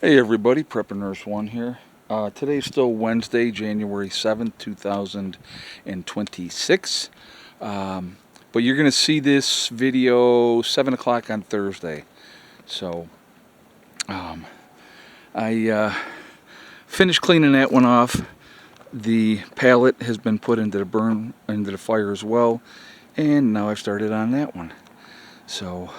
Hey everybody, Prepper Nurse 1 here. Today's still Wednesday, January 7th, 2026. But you're going to see this video 7 o'clock on Thursday. So, I finished cleaning that one off. The pallet has been put into the fire as well. And now I've started on that one. So,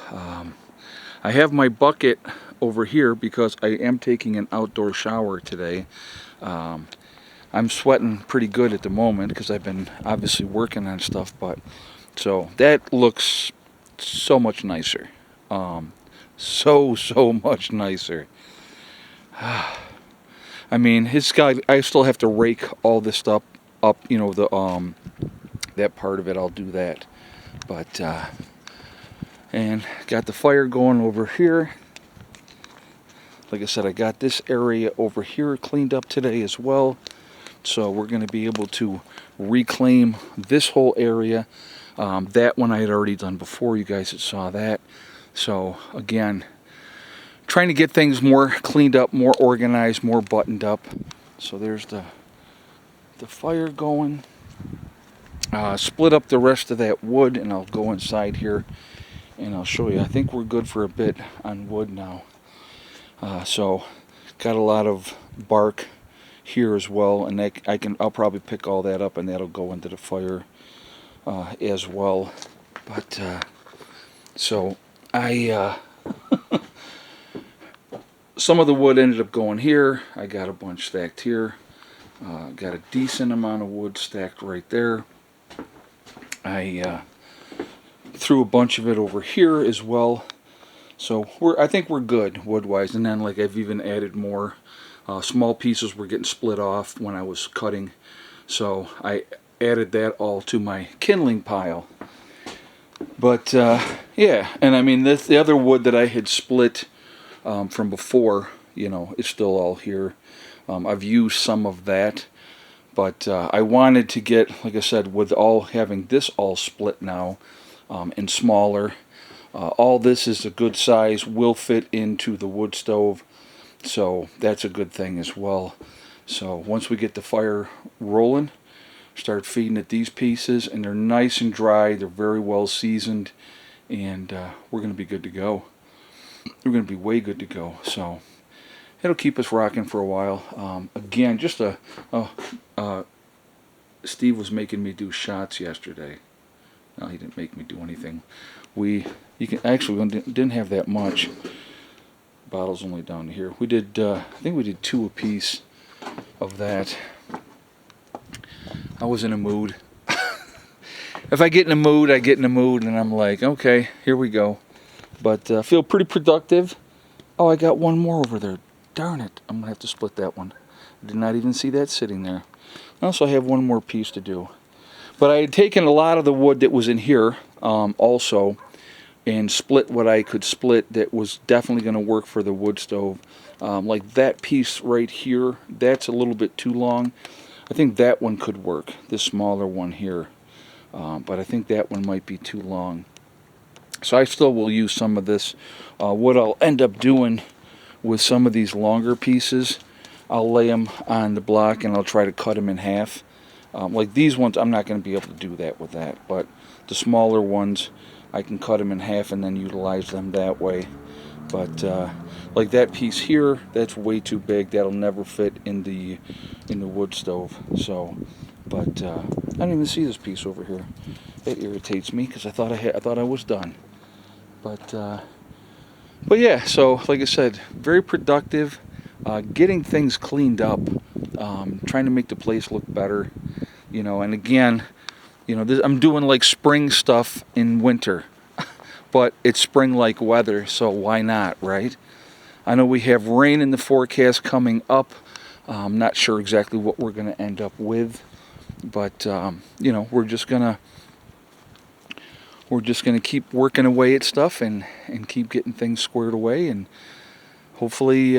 I have my bucket over here because I am taking an outdoor shower today. I'm sweating pretty good at the moment because I've been obviously working on stuff, but so that looks so much nicer. So much nicer. I mean, I still have to rake all this stuff up, that part of it, I'll do that. But and got the fire going over here. Like I said, I got this area over here cleaned up today as well. So we're going to be able to reclaim this whole area. That one I had already done before. You guys had saw that. So again, trying to get things more cleaned up, more organized, more buttoned up. So there's the fire going. Split up the rest of that wood, and I'll go inside here and I'll show you. I think we're good for a bit on wood now. So got a lot of bark here as well, and I'll probably pick all that up and that'll go into the fire as well. But so I some of the wood ended up going here. I got a bunch stacked here. Got a decent amount of wood stacked right there. I threw a bunch of it over here as well. So I think we're good wood-wise. And then, like, I've even added more. Small pieces were getting split off when I was cutting. So I added that all to my kindling pile. But yeah, and I mean the other wood that I had split from before, it's still all here. I've used some of that. But I wanted to get, like I said, with having this all split now and smaller. All this is a good size, will fit into the wood stove, so that's a good thing as well. So once we get the fire rolling, start feeding it these pieces, and they're nice and dry, they're very well seasoned, and we're going to be good to go. We're going to be way good to go, so it'll keep us rocking for a while. Again, just Steve was making me do shots yesterday. No, he didn't make me do anything. We didn't have that much. Bottle's only down here. We did, I think we did 2 apiece of that. I was in a mood. If I get in a mood, I get in a mood, and I'm like, okay, here we go. But I feel pretty productive. Oh, I got one more over there. Darn it. I'm going to have to split that one. I did not even see that sitting there. Also, I have one more piece to do. But I had taken a lot of the wood that was in here also and split what I could split that was definitely going to work for the wood stove. Like that piece right here, that's a little bit too long. I think that one could work, this smaller one here. But I think that one might be too long. So I still will use some of this. What I'll end up doing with some of these longer pieces, I'll lay them on the block and I'll try to cut them in half. Like these ones, I'm not going to be able to do that with that, but the smaller ones, I can cut them in half and then utilize them that way. But like that piece here, that's way too big. That'll never fit in the wood stove. So, but I didn't even see this piece over here. It irritates me because I thought I was done. But yeah. So like I said, very productive. Getting things cleaned up, trying to make the place look better. And again, I'm doing like spring stuff in winter, but it's spring-like weather, so why not, right? I know we have rain in the forecast coming up. I'm not sure exactly what we're going to end up with, but we're just gonna keep working away at stuff and keep getting things squared away, and hopefully,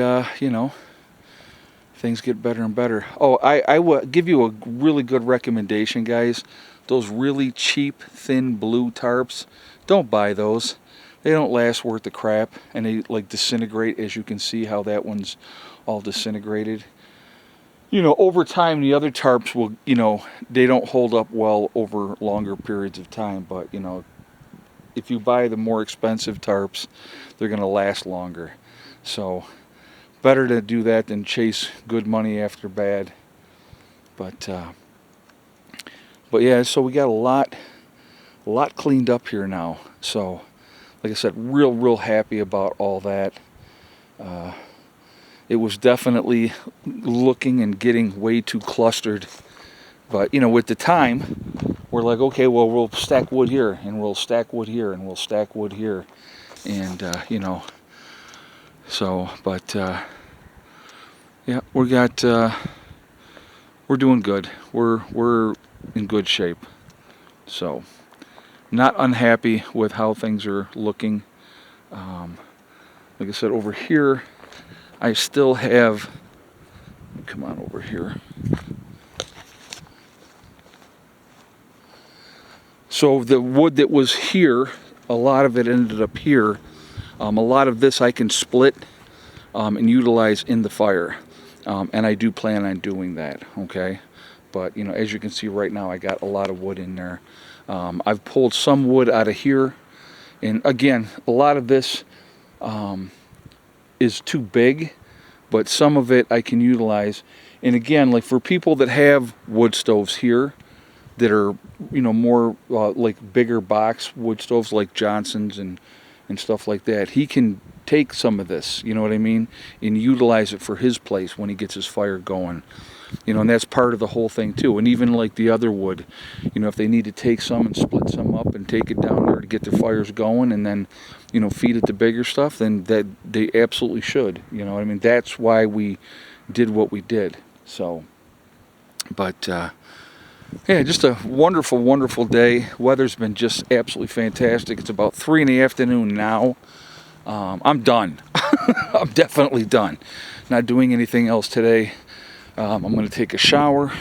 things get better and better. Oh, I will give you a really good recommendation, guys. Those really cheap, thin blue tarps, don't buy those. they don't last worth the crap, and they like disintegrate, as you can see how that one's all disintegrated. You know, over time the other tarps will, you know, they don't hold up well over longer periods of time, but you know, if you buy the more expensive tarps, they're going to last longer. So better to do that than chase good money after bad. But yeah, so we got a lot cleaned up here now. So like I said, real happy about all that. It was definitely looking and getting way too clustered. But you know, with the time, we're like, okay, well, we'll stack wood here, and we'll stack wood here, and we'll stack wood here, and you know. So, but yeah, we're doing good. We're in good shape. So, not unhappy with how things are looking. Like I said, over here, I still have. Come on over here. So the wood that was here, a lot of it ended up here. A lot of this I can split and utilize in the fire. And I do plan on doing that, okay? But, you know, as you can see right now, I got a lot of wood in there. I've pulled some wood out of here. And again, a lot of this is too big, but some of it I can utilize. And again, like for people that have wood stoves here, that are, you know, more like bigger box wood stoves like Johnson's and stuff like that, he can take some of this, you know what I mean, and utilize it for his place when he gets his fire going, you know. And that's part of the whole thing too. And even like the other wood, you know, if they need to take some and split some up and take it down there to get their fires going, and then, you know, feed it the bigger stuff, then that they absolutely should, you know what I mean. That's why we did what we did. So, but yeah, just a wonderful day. Weather's been just absolutely fantastic. It's about 3 in the afternoon now. I'm done. I'm definitely done. Not doing anything else today. I'm going to take a shower.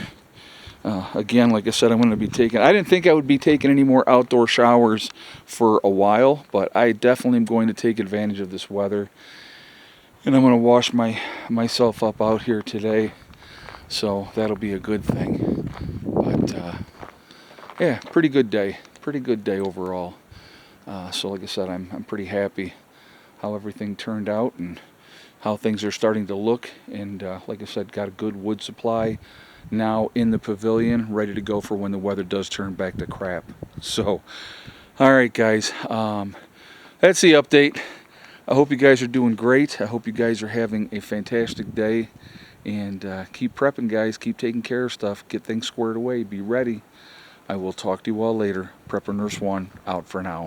Again, like I said, I'm going to be taking... I didn't think I would be taking any more outdoor showers for a while, but I definitely am going to take advantage of this weather. And I'm going to wash myself up out here today. So that'll be a good thing. But yeah, pretty good day overall. So like I said, I'm pretty happy how everything turned out and how things are starting to look. And like I said, got a good wood supply now in the pavilion, ready to go for when the weather does turn back to crap. So all right guys, that's the update. I hope you guys are doing great. I hope you guys are having a fantastic day. And keep prepping, guys. Keep taking care of stuff. Get things squared away. Be ready. I will talk to you all later. Prepper Nurse 1 out for now.